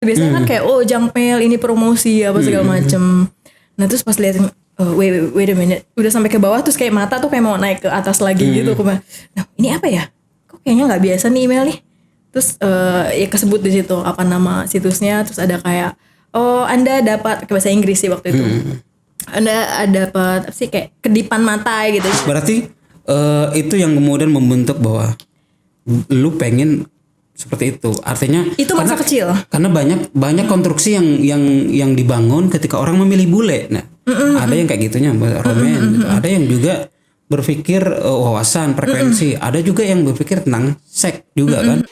biasanya kan kayak junk mail ini promosi apa segala macem. Nah terus pas lihat wait a minute, udah sampai ke bawah terus kayak mata tuh kayak mau naik ke atas lagi gitu. Nah ini apa ya? Kok kayaknya nggak biasa nih email nih. Terus ya kesebut di situ apa nama situsnya, terus ada kayak Anda dapat ke bahasa Inggris sih waktu itu. Anda dapat apa sih kayak kedipan mata gitu. Berarti itu yang kemudian membentuk bahwa lu pengen seperti itu. Artinya itu masa kecil. Karena banyak konstruksi yang dibangun ketika orang memilih bule. Nah, ada yang kayak gitunya romen gitu. Ada yang juga berpikir wawasan, frekuensi. Ada juga yang berpikir tentang seks juga kan.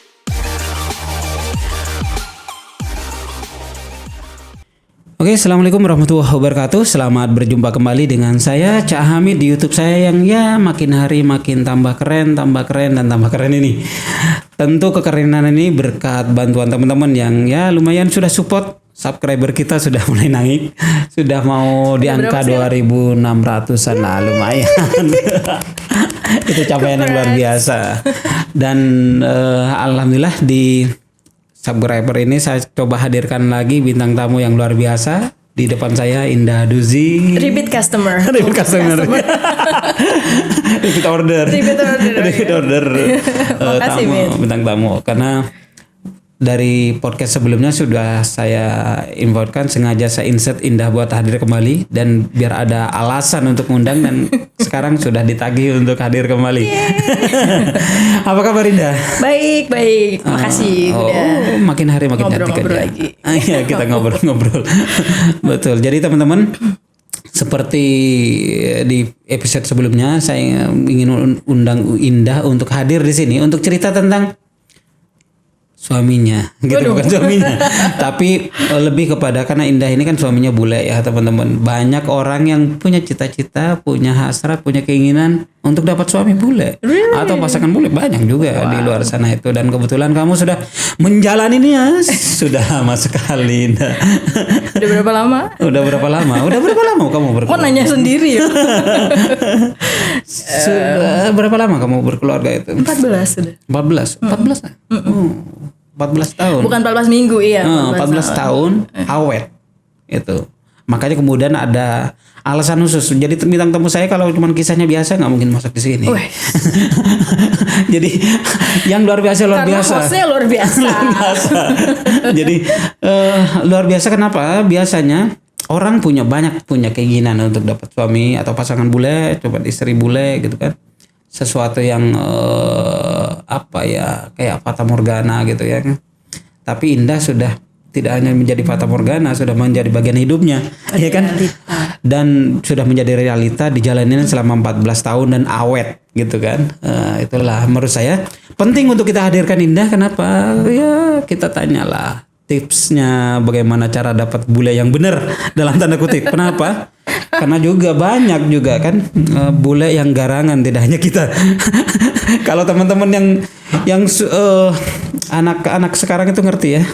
Oke, assalamualaikum warahmatullahi wabarakatuh. Selamat berjumpa kembali dengan saya Cak Hamid di YouTube saya yang ya makin hari makin tambah keren dan tambah keren ini. Tentu kekerenan ini berkat bantuan teman-teman yang ya lumayan sudah support. Subscriber kita sudah mulai naik, sudah mau di angka 2.600-an lah, lumayan. Itu capaian yang luar biasa. Dan alhamdulillah di subscriber ini saya coba hadirkan lagi bintang tamu yang luar biasa. Di depan saya Indah Duzi. Repeat customer. Repeat order. Tamu, bintang tamu. Karena dari podcast sebelumnya sudah saya infokan, sengaja saya insert Indah buat hadir kembali dan biar ada alasan untuk ngundang, dan sekarang sudah ditagih untuk hadir kembali. Apa kabar Indah? Baik. Makasih. Makin hari makin cantik aja. Iya, kita ngobrol-ngobrol. Betul. Jadi teman-teman, seperti di episode sebelumnya, saya ingin undang Indah untuk hadir di sini untuk cerita tentang suaminya, gitu. Bukan suaminya, tapi lebih kepada, karena Indah ini kan suaminya bule ya teman-teman. Banyak orang yang punya cita-cita, punya hasrat, punya keinginan untuk dapat suami bule atau pasangan bule, banyak juga di luar sana itu. Dan kebetulan kamu sudah menjalaninya sudah lama sekali. Udah berapa lama kamu berkeluarga? Kok nanya sendiri ya? Sudah berapa lama kamu berkeluarga itu? 14 sudah. 14 14 tahun. Bukan 14 minggu, iya. 14 tahun awet. Itu. Makanya kemudian ada alasan khusus. Jadi bintang tamu saya kalau cuma kisahnya biasa nggak mungkin masuk di sini. Jadi yang luar biasa. Karena hostnya luar biasa. Jadi luar biasa kenapa? Biasanya orang banyak punya keinginan untuk dapat suami atau pasangan bule, coba istri bule gitu kan. Sesuatu yang kayak fata morgana gitu ya. Tapi Indah sudah tidak hanya menjadi fata morgana, sudah menjadi bagian hidupnya, ya kan? Dan sudah menjadi realita, dijalanin selama 14 tahun dan awet gitu kan. Itulah menurut saya penting untuk kita hadirkan Indah. Kenapa? Ya kita tanyalah tipsnya bagaimana cara dapat bule yang benar dalam tanda kutip. Kenapa? Karena juga banyak juga kan bule yang garangan, tidak hanya kita. Kalau teman-teman yang anak-anak sekarang itu ngerti ya,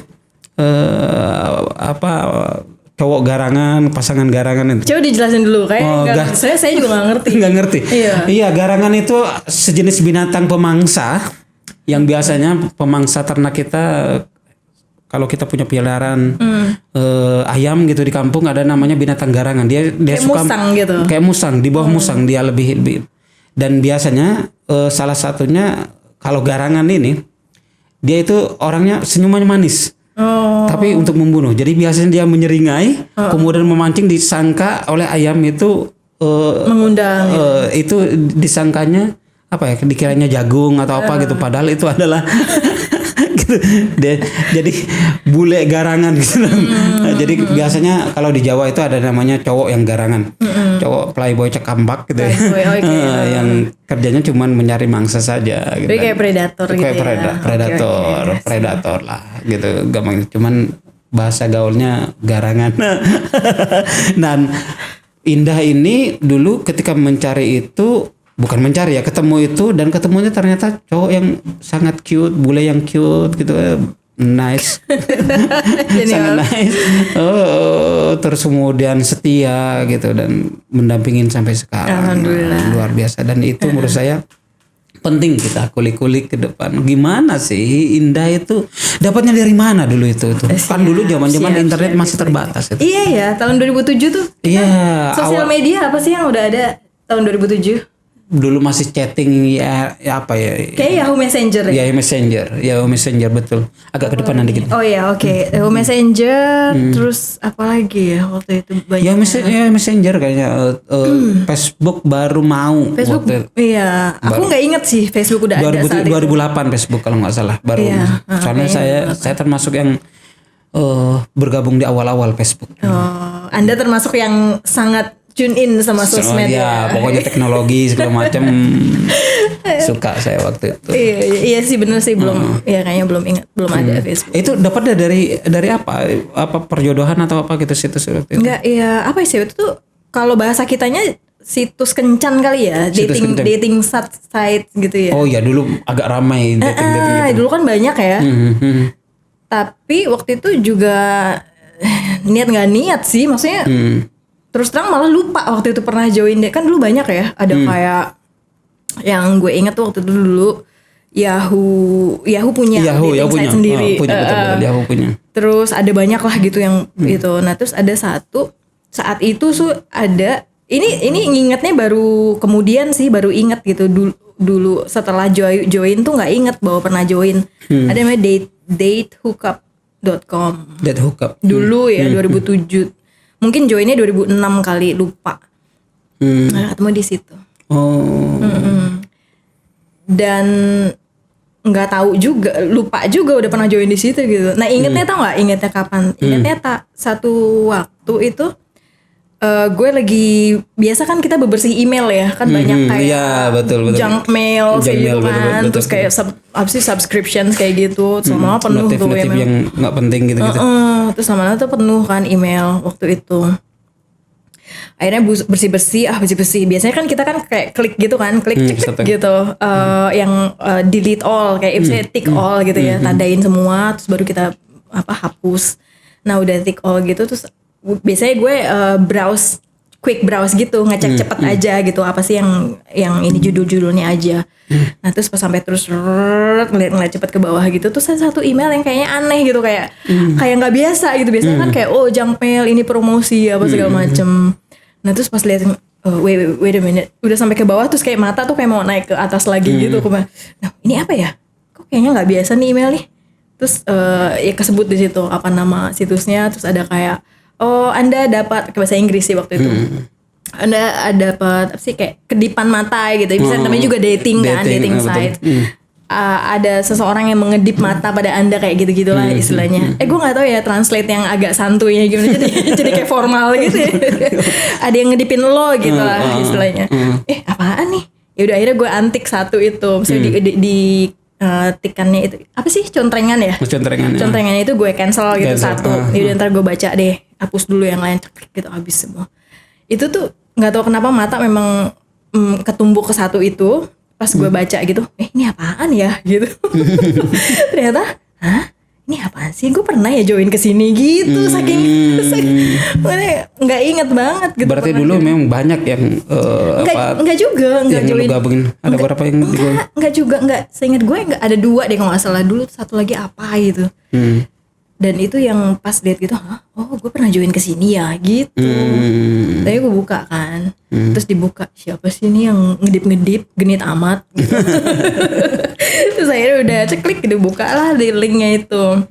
cowok garangan, pasangan garangan itu. Coba dijelasin dulu, kayak saya juga nggak ngerti. Nggak ngerti. Iya, garangan itu sejenis binatang pemangsa yang biasanya pemangsa ternak kita. Kalau kita punya peliharaan ayam gitu di kampung, ada namanya binatang garangan. Dia kayak suka musang gitu. Kayak musang, di bawah musang dia lebih. Dan biasanya salah satunya kalau garangan ini, dia itu orangnya senyumannya manis. Tapi untuk membunuh. Jadi biasanya dia menyeringai, kemudian memancing, disangka oleh ayam itu mengundang. Itu disangkanya apa ya? Dikiranya jagung atau apa gitu. Padahal itu adalah gitu. Jadi bule garangan gitu. Jadi biasanya kalau di Jawa itu ada namanya cowok yang garangan, cowok playboy cekambak gitu ya. Yang kerjanya cuma mencari mangsa saja gitu. Jadi kayak predator gitu. Kayak predator lah gitu, gampang. Cuman bahasa gaulnya garangan. Dan Indah ini dulu ketika mencari itu, bukan mencari ya, ketemu itu, dan ketemunya ternyata cowok yang sangat cute, bule yang cute gitu, nice. Sangat nice. Terus kemudian setia gitu dan mendampingin sampai sekarang. Alhamdulillah. Luar biasa. Dan itu menurut saya penting kita kulik-kulik ke depan. Gimana sih Indah itu dapatnya dari mana dulu itu? Kan dulu zaman-zaman internet masih terbatas itu. Iya ya, tahun 2007 tuh. Iya. Sosial media apa sih yang udah ada tahun 2007? Dulu masih chatting ya apa ya? Kayak Yahoo Messenger ya? Yahoo Messenger betul. Agak ke depan dikit. Oh ya, oke. Yahoo Messenger, terus apa lagi ya waktu itu banyak. Ya Messenger kayaknya. Facebook baru mau. Facebook, iya. Aku nggak inget sih Facebook udah ada saat itu. 2008 Facebook kalau nggak salah baru. Iya, Soalnya saya termasuk yang bergabung di awal-awal Facebook. Oh, Anda termasuk yang sangat tune in sama sosmed ya. Pokoknya teknologi segala macam suka saya waktu itu. Iya sih bener sih belum. Ya kayaknya belum ada Facebook. Itu dapatnya dari apa? Apa perjodohan atau apa gitu situs waktu itu? Enggak, ya apa sih itu tuh kalau bahasa kitanya situs kencan kali ya, dating site gitu ya. Oh ya dulu agak ramai dating gitu. Dulu kan banyak ya. Tapi waktu itu juga niat nggak niat sih, maksudnya terus terang malah lupa waktu itu pernah join deh. Kan dulu banyak ya, ada kayak yang gue inget tuh waktu itu dulu Yahoo punya dating site sendiri. Yahoo punya. Terus ada banyak lah gitu yang itu. Nah terus ada satu saat itu ada ini ngingetnya baru kemudian sih, baru inget gitu dulu setelah join tuh nggak inget bahwa pernah join. Ada namanya datehookup.com. Date hookup. Dulu ya 2007. Mungkin joinnya 2006 kali, lupa. Nah, ketemu di situ. Oh. Dan nggak tahu juga, lupa juga udah pernah join di situ gitu. Nah ingetnya tau nggak? Ingetnya kapan? Ingetnya satu waktu itu gue lagi biasa kan kita bebersih email ya kan banyak kayak betul. junk mail kayak gitu kan, betul. terus kayak subscription kayak gitu, sama penuh tuh notif yang nggak penting gitu. Terus sama tuh penuh kan email waktu itu. Akhirnya bersih biasanya kan kita kan kayak klik gitu kan, klik cek gitu, yang delete all kayak misalnya tick all gitu ya, tandain semua terus baru kita hapus. Nah udah tick all gitu terus biasanya gue quick browse gitu, ngecek cepet aja gitu apa sih yang ini judulnya aja. Nah terus pas sampai terus ngeliat cepet ke bawah gitu, terus ada satu email yang kayaknya aneh gitu, kayak nggak biasa gitu. Biasanya kan kayak junk mail, ini promosi apa segala macem. Nah terus pas lihat wait a minute, udah sampai ke bawah terus kayak mata tuh kayak mau naik ke atas lagi gitu. Nah ini apa ya? Kok kayaknya nggak biasa nih email nih. Terus ya kesebut di situ apa nama situsnya, terus ada kayak Anda dapat, ke bahasa Inggris sih waktu itu. Anda dapat apa sih kayak kedipan mata gitu. Bisa namanya juga dating site. Ada seseorang yang mengedip mata pada Anda kayak gitu-gitulah istilahnya. Gue nggak tahu ya translate yang agak santuinya gimana, jadi kayak formal gitu ya. Ada yang ngedipin lo gitu lah istilahnya. Apaan nih? Ya udah akhirnya gue antik satu itu. Misalnya di tikannya itu apa sih, contrengan ya? Contrengannya itu gue cancel gitu satu. Yaudah ntar gue baca deh, hapus dulu yang lain, gitu habis semua. Itu tuh nggak tahu kenapa mata memang ketumbuk ke satu itu. Pas gue baca gitu, ini apaan ya gitu. Ternyata, ini apaan sih? Gue pernah ya join ke sini gitu, saking nggak inget banget gitu. Berarti dulu memang banyak yang nggak juga nggak join. Gabungin. Ada berapa yang join? Nggak juga, seinget gue nggak ada 2 deh kalau nggak salah. Dulu satu lagi apa gitu. Dan itu yang pas lihat gitu, gue pernah join ke sini ya gitu. Tapi gue buka kan, terus dibuka, siapa sih ini yang ngedip genit amat gitu. Terus akhirnya udah klik gitu, buka lah di linknya itu.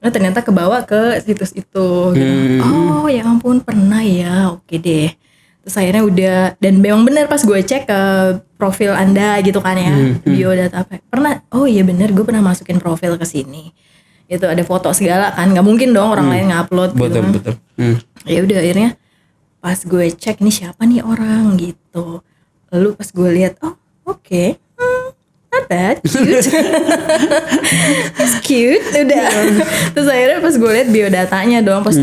Nah ternyata kebawa ke situs itu gitu. Oh ya ampun, pernah ya, oke deh. Terus akhirnya udah, dan memang benar pas gue cek ke profil Anda gitu kan ya, biodata apa, pernah, oh iya benar gue pernah masukin profil ke sini. Itu ada foto segala kan, nggak mungkin dong orang lain ngupload gitu kan. Betul. Ya udah akhirnya pas gue cek ini siapa nih orang gitu. Lalu pas gue lihat, oke, not bad, cute. It's cute, udah. Terus akhirnya pas gue lihat biodatanya dong, pas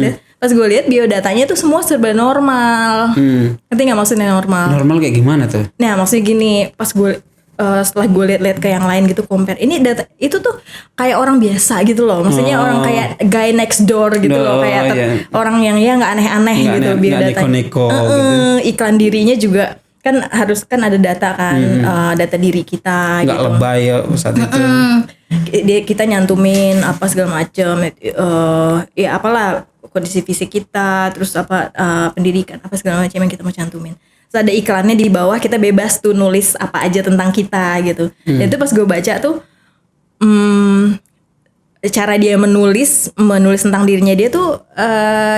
gue lihat biodatanya tuh semua serba normal. Ngerti nggak maksudnya normal? Normal kayak gimana tuh? Nah maksudnya gini, pas gue setelah gue lihat ke yang lain gitu, compare, ini data itu tuh kayak orang biasa gitu loh, maksudnya orang kayak guy next door gitu loh, kayak orang yang ya nggak aneh-aneh gitu biodatanya. Iklan dirinya juga kan ada data kan, data diri kita Nggak gitu. lebay ya saat itu. Kita nyantumin apa segala macam, ya apalah kondisi fisik kita, terus apa pendidikan apa segala macam yang kita mau cantumin. Terus ada iklannya di bawah, kita bebas tuh nulis apa aja tentang kita gitu. Dan itu pas gue baca tuh, cara dia menulis tentang dirinya dia tuh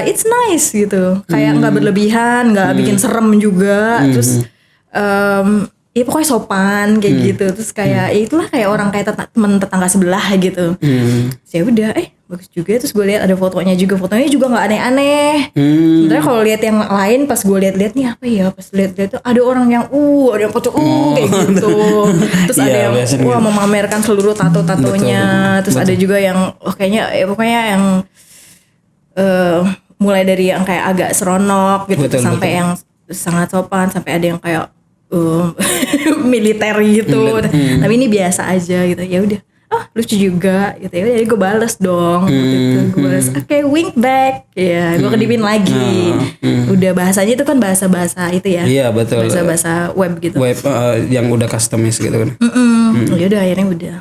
it's nice gitu, kayak nggak berlebihan, nggak bikin serem juga, terus ya pokoknya sopan kayak gitu, terus kayak ya itulah kayak orang kayak teman tetangga sebelah gitu. Ya udah bagus juga, terus gue lihat ada fotonya juga nggak aneh-aneh. Sebenarnya kalau lihat yang lain, pas gue lihat nih apa ya, pas lihat tuh ada orang yang ada yang foto kayak gitu, terus ada yang memamerkan seluruh tatonya, terus ada juga yang kayaknya pokoknya yang mulai dari yang kayak agak seronok gitu, sampai yang sangat sopan, sampai ada yang kayak militer gitu. Tapi ini biasa aja gitu. Ya udah, lucu juga gitu. Ya jadi gue bales dong gitu. Gue bales, oke, wink back. Ya, gue kedipin lagi. Udah bahasanya itu kan bahasa-bahasa itu ya. Iya, betul. Bahasa-bahasa web gitu. Web yang udah customize gitu kan. Ya udah, akhirnya udah.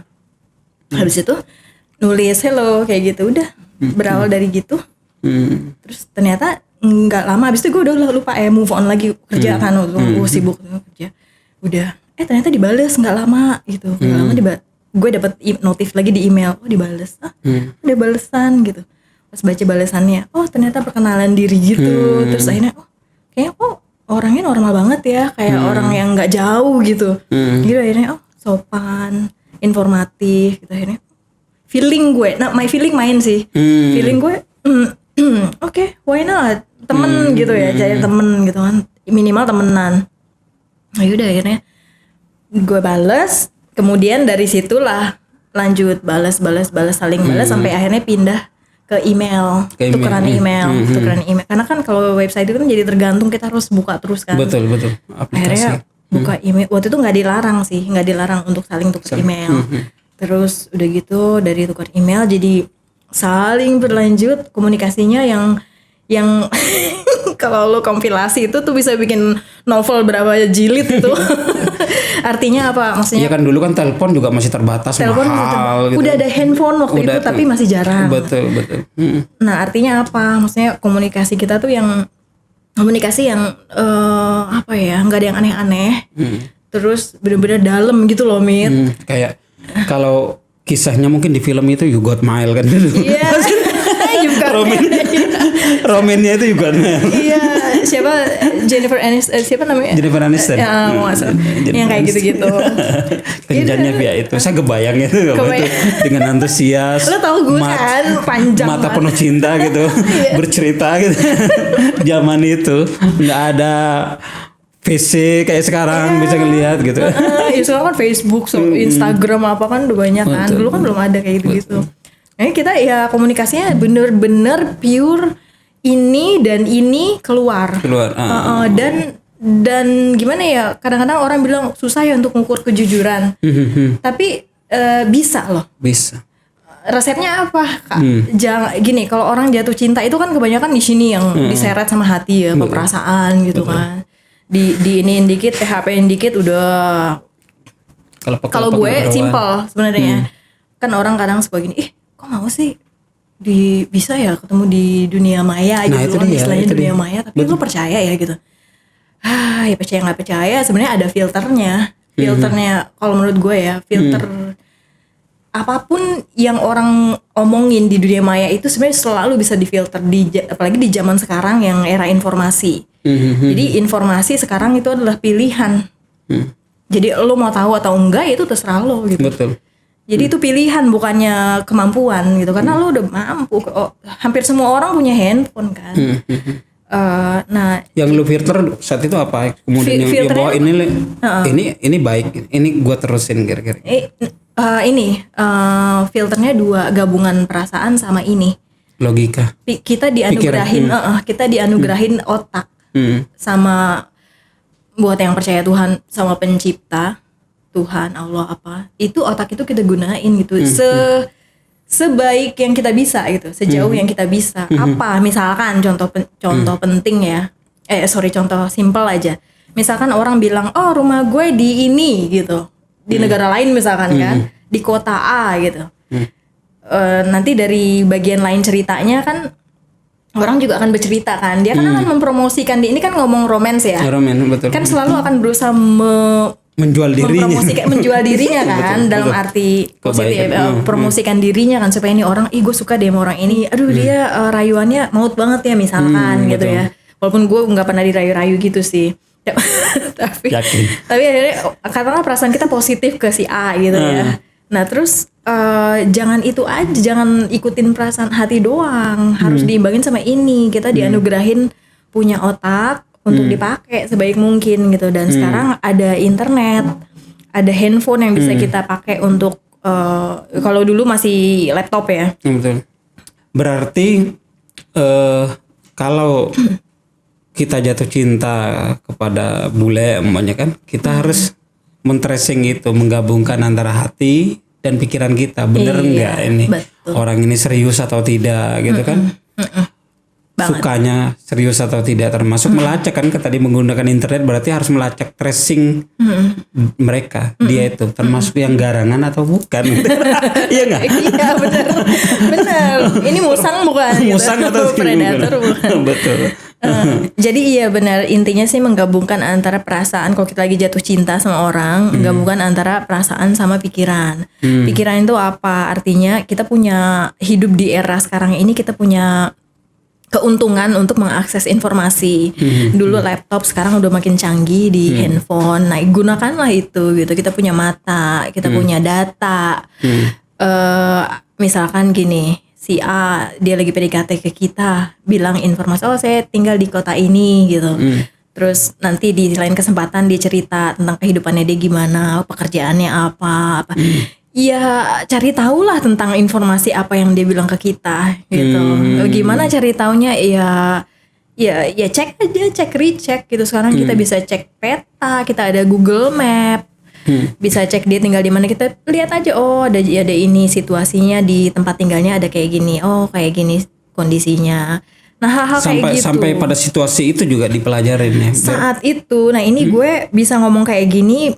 Habis itu nulis hello kayak gitu, udah. Berawal dari gitu. Terus ternyata nggak lama habis itu gue udah lupa move on lagi kerja kan, sibuk kerja. Udah ternyata dibales nggak lama gitu. Nggak lama gue dapet notif lagi di email, dibales. Udah balesan gitu. Pas baca balesannya, ternyata perkenalan diri gitu. Terus akhirnya kayaknya orangnya normal banget ya, kayak orang yang nggak jauh gitu. Gitu akhirnya sopan, informatif gitu. Akhirnya feeling gue, my feeling main sih. Feeling gue oke, why not? Temen gitu ya, cari temen gitu kan, minimal temenan. Yaudah akhirnya gue bales, kemudian dari situlah lanjut balas saling balas sampai akhirnya pindah ke email, tukeran email. Karena kan kalau website itu kan jadi tergantung, kita harus buka terus kan. Betul aplikasi. Akhirnya buka email, waktu itu nggak dilarang untuk saling tukar email. Terus udah gitu dari tukar email jadi saling berlanjut komunikasinya yang kalau lo kompilasi itu tuh bisa bikin novel berapa jilid itu. Artinya apa? Maksudnya ya kan dulu kan telepon juga masih terbatas, mahal gitu. Udah ada handphone waktu itu tapi masih jarang. Betul. Nah, artinya apa? Maksudnya komunikasi kita tuh yang apa ya? Nggak ada yang aneh-aneh. Terus bener-bener dalam gitu loh, Mit. Kayak kalau kisahnya mungkin di film itu You Got Mail kan gitu. Iya. Romannya itu juga. Iya, siapa Jennifer Aniston, siapa namanya? Jennifer Aniston. Ya, yang kayak gitu-gitu. Kenjannya via itu. Saya kebayang itu dengan antusias. Lo tau gue kan panjang mata penuh cinta gitu, bercerita gitu. Zaman itu nggak ada PC kayak sekarang bisa ngelihat gitu. Ya sekarang kan Facebook, Instagram apa kan udah banyak kan. Dulu kan belum ada kayak gitu-gitu. Nah, kita ya komunikasinya bener-bener pure ini dan ini keluar. Dan gimana ya, kadang-kadang orang bilang susah ya untuk mengukur kejujuran. Tapi bisa loh. Bisa. Resepnya apa, Kak? Jangan gini, kalau orang jatuh cinta itu kan kebanyakan di sini yang diseret sama hati ya, perasaan gitu kan. Di iniin dikit, PHP-in dikit udah. Kalau gue simple sebenarnya. Kan orang kadang suka gini, kok mau sih bisa ya ketemu di dunia maya gitu kan, istilahnya dunia maya, tapi lu percaya ya gitu. Ya percaya nggak percaya sebenarnya ada filternya kalau menurut gue ya, filter apapun yang orang omongin di dunia maya itu sebenarnya selalu bisa difilter, apalagi di zaman sekarang yang era informasi. Jadi informasi sekarang itu adalah pilihan. Jadi lo mau tahu atau enggak itu terserah lo gitu. Betul. Jadi itu pilihan, bukannya kemampuan gitu, karena lo udah mampu. Hampir semua orang punya handphone kan. Nah, yang lu filter saat itu apa? Kemudian yang bawa ini baik, ini gua terusin kira-kira. Filternya dua, gabungan perasaan sama ini. Logika. Kita dianugerahin otak sama, buat yang percaya Tuhan sama pencipta. Tuhan, Allah apa, itu otak itu kita gunain gitu sebaik yang kita bisa gitu, sejauh yang kita bisa. Apa misalkan contoh penting ya, contoh simple aja, misalkan orang bilang, oh rumah gue di ini gitu, di negara lain misalkan kan, di kota A gitu. Nanti dari bagian lain ceritanya kan orang juga akan bercerita kan, dia kan akan mempromosikan ini kan ngomong romance ya, betul. kan selalu akan berusaha Menjual dirinya. menjual dirinya kan, dalam arti positif, promosikan dirinya kan, supaya ini orang, gue suka deh sama orang ini, aduh dia rayuannya maut banget ya misalkan gitu ya, walaupun gue nggak pernah dirayu-rayu gitu sih. tapi akhirnya katakanlah perasaan kita positif ke si A gitu ya. Nah terus jangan itu aja, jangan ikutin perasaan hati doang, harus diimbangin sama ini. Kita dianugerahin punya otak untuk dipakai sebaik mungkin gitu. Dan sekarang ada internet, ada handphone yang bisa kita pakai untuk kalau dulu masih laptop ya. Betul. Berarti kalau kita jatuh cinta kepada bule umpamanya kan, kita harus men-tracing itu, menggabungkan antara hati dan pikiran kita, bener nggak ini betul. orang ini serius atau tidak gitu kan, sukanya serius atau tidak, termasuk melacak kan, tadi menggunakan internet berarti harus melacak tracing mereka, dia itu termasuk yang garangan atau bukan. Iya nggak? Iya benar. Ini musang bukan? Musang atau predator bukan? Betul. Jadi iya benar, intinya sih menggabungkan antara perasaan, kalau kita lagi jatuh cinta sama orang, menggabungkan antara perasaan sama pikiran. Pikiran itu apa? Artinya kita punya, hidup di era sekarang ini kita punya keuntungan untuk mengakses informasi. Dulu laptop, sekarang udah makin canggih di handphone. Nah, gunakanlah itu gitu. Kita punya mata, kita punya data. Misalkan gini, si A dia lagi PDKT ke kita, bilang informasi, oh saya tinggal di kota ini gitu. Terus nanti di lain kesempatan dia cerita tentang kehidupannya dia gimana, pekerjaannya apa. Ya cari tahulah tentang informasi apa yang dia bilang ke kita gitu. Gimana cari taunya, ya cek aja, recheck gitu. Sekarang kita bisa cek peta, kita ada Google Map. Bisa cek dia tinggal di mana, kita lihat aja, oh ada ini situasinya di tempat tinggalnya ada kayak gini, oh kayak gini kondisinya. Nah hal-hal kayak gitu sampai pada situasi itu juga dipelajarin ya saat itu. Nah ini gue bisa ngomong kayak gini,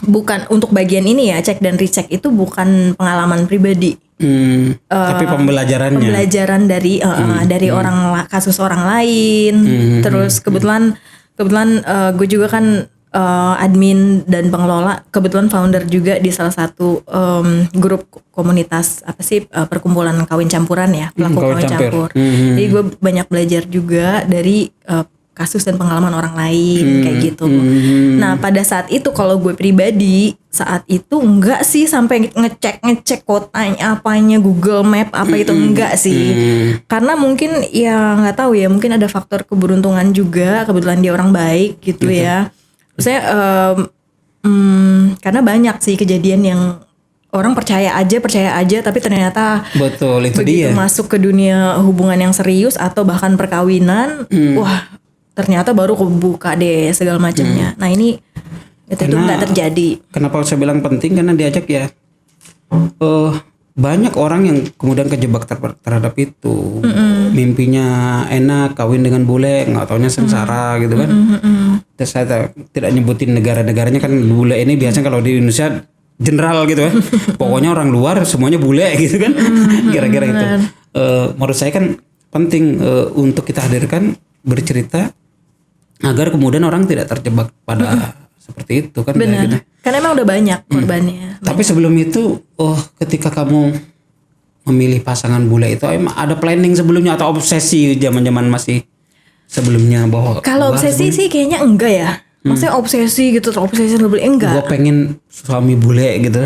bukan untuk bagian ini ya, cek dan recheck itu bukan pengalaman pribadi, tapi pembelajaran dari kasus orang lain. Terus kebetulan gue juga kan admin dan pengelola, kebetulan founder juga di salah satu grup komunitas perkumpulan kawin campuran ya, pelaku kawin campur. Jadi gue banyak belajar juga dari kasus dan pengalaman orang lain kayak gitu. Nah pada saat itu kalau gue pribadi saat itu enggak sih sampai ngecek kotanya apanya, Google Map apa itu enggak sih. Karena mungkin ya nggak tahu ya, mungkin ada faktor keberuntungan juga, kebetulan dia orang baik gitu ya. Saya karena banyak sih kejadian yang orang percaya aja tapi ternyata betul itu begitu dia masuk ke dunia hubungan yang serius atau bahkan perkawinan, wah ternyata baru kebuka deh segala macamnya. Nah ini itu nggak terjadi. Kenapa saya bilang penting, karena diajak ya banyak orang yang kemudian kejebak terhadap itu. Mimpinya enak kawin dengan bule, nggak taunya sengsara gitu kan. Terus saya tidak nyebutin negara-negaranya kan, bule ini biasanya kalau di Indonesia general gitu ya. Pokoknya orang luar semuanya bule gitu kan. Kira-kira gitu. Menurut saya kan penting untuk kita hadirkan, bercerita agar kemudian orang tidak terjebak pada seperti itu kan. Benar. Gitu. Karena emang udah banyak korbannya. Tapi sebelum itu, ketika kamu memilih pasangan bule itu emang ada planning sebelumnya atau obsesi zaman-zaman masih sebelumnya bahwa kalau obsesi sih kayaknya enggak ya. Maksudnya obsesi gitu, obsesi bule enggak. Gue pengen suami bule gitu.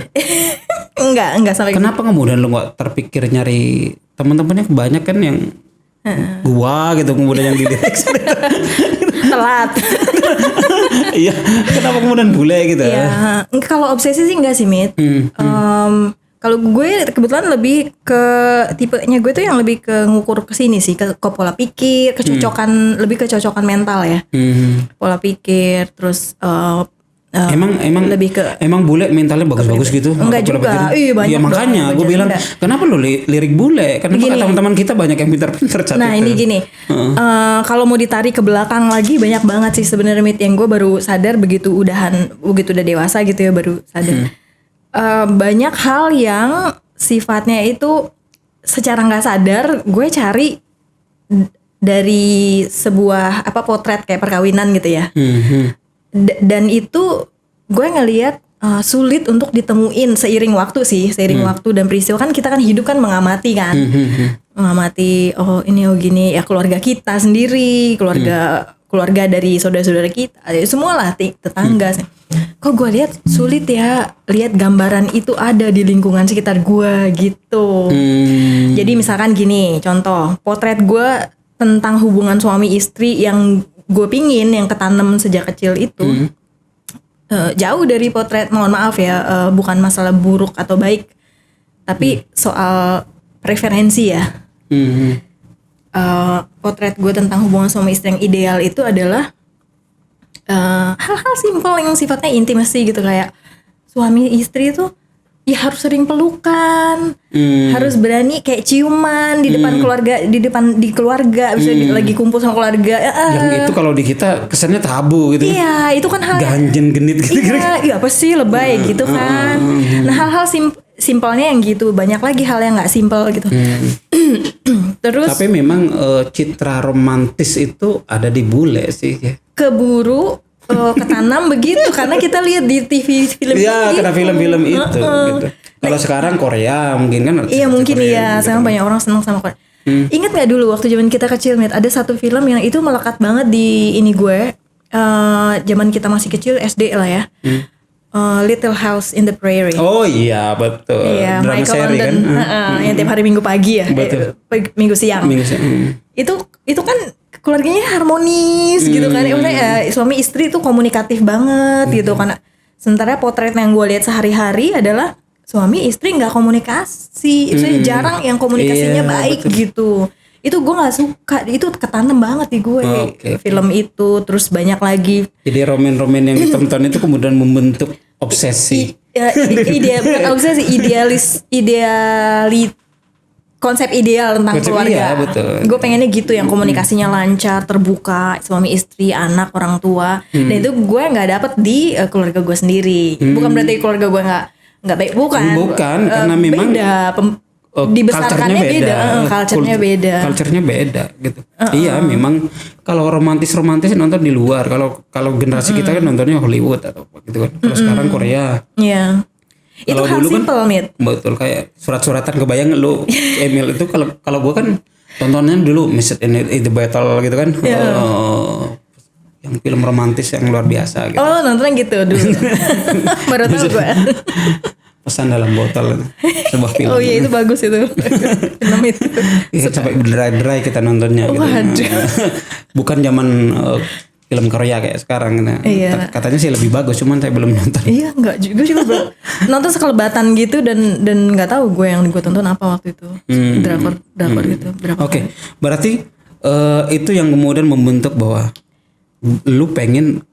enggak sampai. Kenapa kemudian lu nggak terpikir nyari teman-temannya? Banyak kan yang gua gitu kemudian yang dilirik telat. Iya, kenapa kemudian bule gitu? Iya, kalau obsesi sih enggak sih, Mit. Kalau gue kebetulan lebih ke tipenya gue tuh yang lebih ke ngukur ke sini sih, ke pola pikir, kecocokan, lebih kecocokan mental ya. Pola pikir, terus emang lebih ke emang bule mentalnya bagus-bagus gitu. Enggak Atau juga. berapa gitu? Iya, banyak Ya makanya banget gue bilang enggak. kenapa lu lirik bule? Kenapa Gini. teman-teman kita banyak yang pintar-pintar cat Nah itu. ini gini, kalau mau ditarik ke belakang lagi banyak banget sih sebenarnya Mit, yang gue baru sadar begitu udah dewasa gitu ya, baru sadar. Banyak hal yang sifatnya itu secara nggak sadar gue cari dari sebuah potret kayak perkawinan gitu ya. Dan itu gue ngelihat sulit untuk ditemuin seiring waktu dan peristiwa. Kan kita kan hidup kan mengamati kan, mengamati ini gini ya, keluarga kita sendiri, keluarga dari saudara-saudara kita, semua lah tetangga. Kok gue lihat sulit ya lihat gambaran itu ada di lingkungan sekitar gue gitu. Jadi misalkan gini, contoh potret gue tentang hubungan suami istri yang gue pingin, yang ketanam sejak kecil itu jauh dari potret, mohon maaf ya, bukan masalah buruk atau baik, tapi soal preferensi ya. Potret gue tentang hubungan suami istri yang ideal itu adalah hal-hal simpel yang sifatnya intimasi gitu, kayak suami istri itu ya harus sering pelukan, harus berani kayak ciuman di depan keluarga, di keluarga, bisa lagi kumpul sama keluarga. Yang itu kalau di kita kesannya tabu gitu. Iya, itu kan hal ganjen genit gitu. iya apa sih, lebay gitu kan. Nah hal-hal simpelnya yang gitu, banyak lagi hal yang nggak simpel gitu. Terus Tapi memang citra romantis itu ada di bule sih ya. keburu ketanam begitu karena kita lihat di TV film Iya, gitu. karena film-film itu gitu. Kalau sekarang Korea mungkin kan. Iya mungkin Korea iya, gitu. sekarang banyak orang senang sama Korea. Ingat nggak dulu waktu zaman kita kecil, Mit, ada satu film yang itu melekat banget di ini gue. Zaman kita masih kecil SD lah ya. Little House in the Prairie. Oh iya betul. Iya, Drama Michael seri London, kan. yang tiap hari Minggu pagi ya, Betul. Minggu siang. Itu kan keluarganya harmonis gitu kan. Maksudnya suami istri itu komunikatif banget gitu kan. Sementara potret yang gue lihat sehari-hari adalah suami istri nggak komunikasi. Maksudnya jarang yang komunikasinya Iya, baik gitu. Itu gue nggak suka. Itu ketanam banget di gue. Oke. Film itu, terus banyak lagi. Jadi romen-romen yang ditonton itu kemudian membentuk obsesi. Bukan obsesi, konsep ideal tentang Konsep, keluarga. iya, betul. Gue pengennya gitu, yang komunikasinya lancar, terbuka, suami istri, anak, orang tua. Dan itu gue nggak dapet di keluarga gue sendiri. Bukan berarti keluarga gue nggak baik, bukan. Bukan, karena memang beda. Dibesarkannya beda, culture-nya beda. Culture-nya beda gitu. Iya, memang kalau romantis nonton di luar. Kalau generasi kita kan nontonnya Hollywood atau apa gitu kan. Kalau sekarang Korea. Iya. Itu Kalau hal dulu kan- simple, Mit. Betul, kayak surat-suratan, kebayang lu email itu. Kalau gua kan tontonnya dulu Mrs. in the Battle gitu kan. Yang film romantis yang luar biasa gitu. Oh, nontonnya gitu dulu. Baru tahu gue. Pesan dalam botol sebuah film. Oh iya, itu bagus itu. Film itu. Iya, sampai berderai-derai kita nontonnya gitu. Waduh. Bukan zaman film Korea kayak sekarang. Nah, Iya. katanya sih lebih bagus, cuman saya belum nonton. Iya, enggak juga belum nonton sekelebatan gitu, dan nggak tahu gue yang gue tonton apa waktu itu. Drakor gitu. Oke, berarti itu yang kemudian membentuk bahwa lu pengen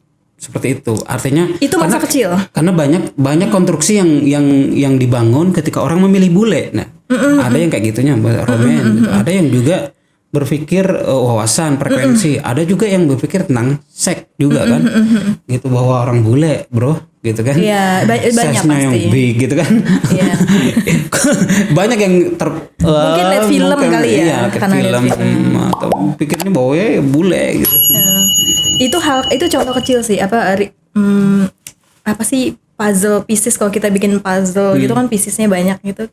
seperti itu. Artinya Itu masa kecil. Karena banyak konstruksi yang dibangun ketika orang memilih bule. Nah, ada yang kayak gitunya romen gitu. Ada yang juga berpikir wawasan, frekuensi. Ada juga yang berpikir tentang seks juga kan. Gitu, bahwa orang bule, bro, gitu kan. Iya, banyak Seksnya yang pasti. big gitu kan. Iya. Banyak yang Mungkin liat film kali ya, Iya, ke karena liat film atau pikirnya bahwa ya bule gitu. Itu contoh kecil sih, apa sih, puzzle pieces. Kalau kita bikin puzzle gitu kan piecesnya banyak gitu.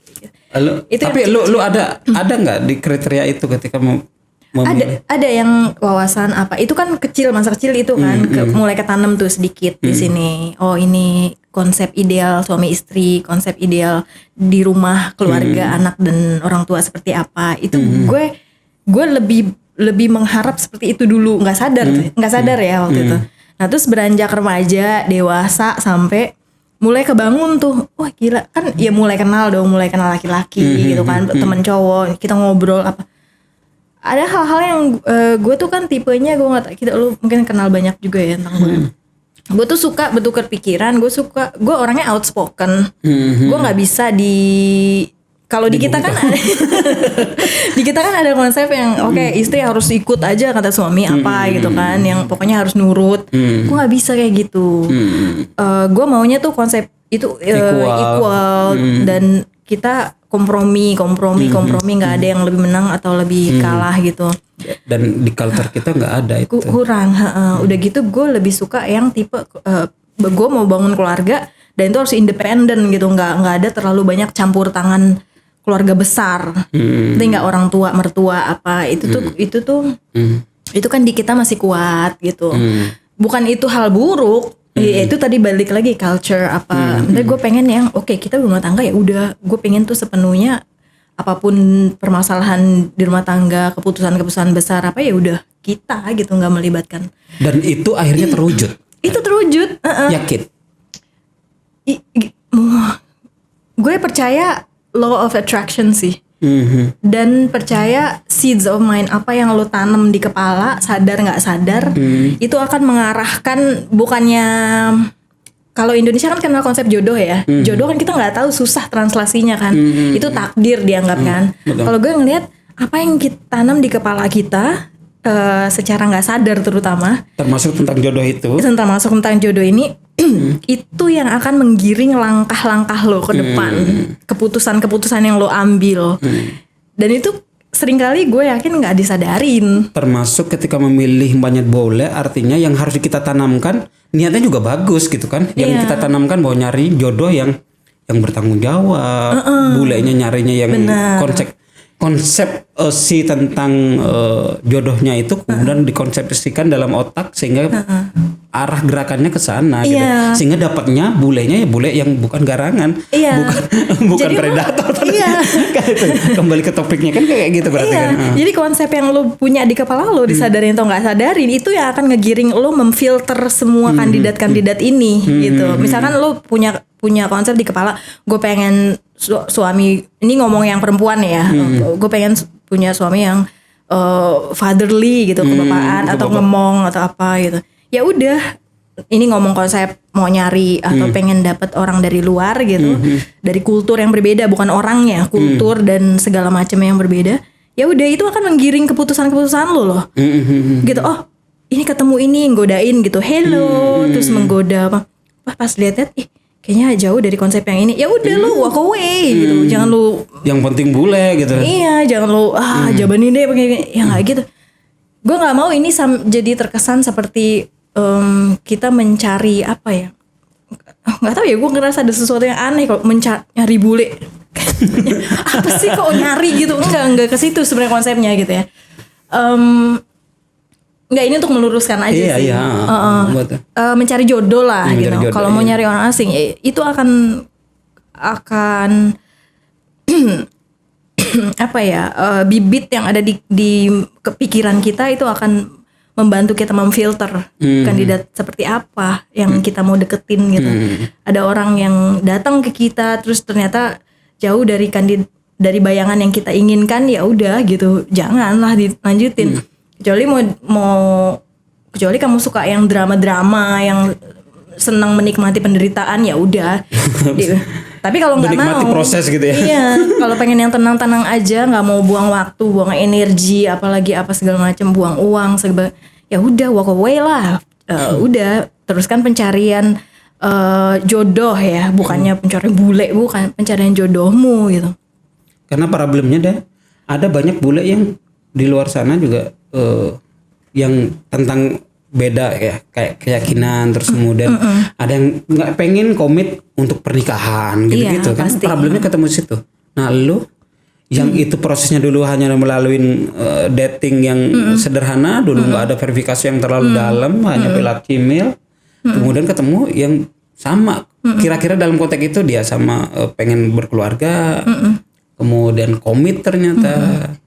Itu Tapi yang lu ada nggak di kriteria itu ketika memilih? ada yang wawasan apa itu kan kecil, masa kecil itu kan mulai ketanam tuh sedikit di sini. Oh, ini konsep ideal suami istri, konsep ideal di rumah keluarga, anak dan orang tua seperti apa. Itu gue lebih mengharap seperti itu dulu, nggak sadar ya waktu itu. Nah terus beranjak remaja, dewasa, sampai mulai kebangun tuh, wah gila kan, ya mulai kenal laki-laki gitu kan, temen cowok, kita ngobrol apa. Ada hal-hal yang gue tuh kan tipenya, gue nggak, kita lu mungkin kenal banyak juga ya tentang gue. gue tuh suka bertukar pikiran, gue orangnya outspoken, gue nggak bisa kalau di kita kan ada, di kita kan ada konsep yang oke, istri harus ikut aja kata suami apa gitu kan, yang pokoknya harus nurut. Gue nggak bisa kayak gitu. Gue maunya tuh konsep itu equal dan kita kompromi, nggak ada yang lebih menang atau lebih kalah gitu. Dan di culture kita nggak ada itu. Kurang. Udah gitu gue lebih suka yang tipe gue mau bangun keluarga dan itu harus independen gitu, nggak ada terlalu banyak campur tangan keluarga besar. Nanti nggak orang tua mertua apa itu kan di kita masih kuat gitu. Bukan itu hal buruk. Ya, itu tadi balik lagi culture apa. Nanti gue pengen yang oke, kita berumah tangga ya udah, gue pengen tuh sepenuhnya apapun permasalahan di rumah tangga, keputusan besar apa ya udah kita gitu, nggak melibatkan. Dan itu akhirnya terwujud. Itu terwujud. Yakin. Gue percaya law of attraction sih. Dan percaya seeds of mind, apa yang lo tanam di kepala sadar nggak sadar itu akan mengarahkan. Bukannya kalau Indonesia kan kenal konsep jodoh ya, jodoh kan kita nggak tahu, susah translasinya kan, itu takdir dianggap kan. Kalau gue ngelihat apa yang kita tanam di kepala kita secara nggak sadar, termasuk tentang jodoh itu, tentang jodoh ini itu yang akan menggiring langkah-langkah lo ke depan, keputusan-keputusan yang lo ambil. Dan itu seringkali gue yakin nggak disadarin. Termasuk ketika memilih banyak boleh, artinya yang harus kita tanamkan niatnya juga bagus gitu kan. Yang kita tanamkan bahwa nyari jodoh yang bertanggung jawab, bulenya nyarinya yang konsep si tentang jodohnya itu kemudian dikonsepsikan dalam otak sehingga arah gerakannya ke sana gitu. Sehingga dapatnya bulenya ya bule yang bukan garangan, bukan jadi predator. Kembali ke topiknya kan kayak gitu berarti kan. Jadi konsep yang lo punya di kepala lo disadarin atau nggak sadarin itu yang akan ngegiring lo memfilter semua kandidat-kandidat ini gitu. Misalkan lo punya konsep di kepala, gue pengen suami, ini ngomong yang perempuan ya, gue pengen punya suami yang fatherly gitu, kebapaan atau ngemong atau apa gitu. Ya udah, ini ngomong konsep mau nyari atau pengen dapet orang dari luar gitu, dari kultur yang berbeda, bukan orangnya, kultur dan segala macam yang berbeda. Ya udah, itu akan menggiring keputusan lo loh. Gitu, oh ini ketemu ini nggodain gitu, hello, terus menggoda apa. Wah pas lihat-lihat, kayaknya jauh dari konsep yang ini. Ya udah lu walk away gitu. Jangan lu yang penting bule gitu. Iya, jangan lu jabanin deh pakai ya nggak gitu. Gue nggak mau ini jadi terkesan seperti kita mencari apa ya? Nggak tahu ya, gue ngerasa ada sesuatu yang aneh kalau nyari bule. Apa sih kok nyari gitu? Enggak ke situ sebenarnya konsepnya gitu ya. Enggak, ini untuk meluruskan aja sih. Mencari jodoh lah gitu. Kalau mau nyari orang asing itu akan apa ya, bibit yang ada di kepikiran kita itu akan membantu kita memfilter kandidat seperti apa yang kita mau deketin gitu. Ada orang yang datang ke kita terus ternyata jauh dari dari bayangan yang kita inginkan, ya udah gitu, janganlah dilanjutin. Kecuali kamu suka yang drama-drama, yang senang menikmati penderitaan, ya udah. Tapi kalau nggak mau, menikmati proses gitu ya. Iya, kalau pengen yang tenang-tenang aja, nggak mau buang waktu, buang energi, apalagi apa segala macam, buang uang, ya udah walk away lah. Udah teruskan pencarian jodoh ya, bukannya pencarian bule, bukan pencarian jodohmu gitu. Karena problemnya ada banyak bule yang di luar sana juga yang tentang beda ya, kayak keyakinan, terus kemudian ada yang nggak pengen komit untuk pernikahan gitu-gitu kan. Pasti. Problemnya ketemu situ. Nah lu yang itu prosesnya dulu hanya melalui dating yang sederhana, dulu nggak ada verifikasi yang terlalu dalam, hanya pelat email, kemudian ketemu yang sama, kira-kira dalam konteks itu dia sama pengen berkeluarga, kemudian komit ternyata.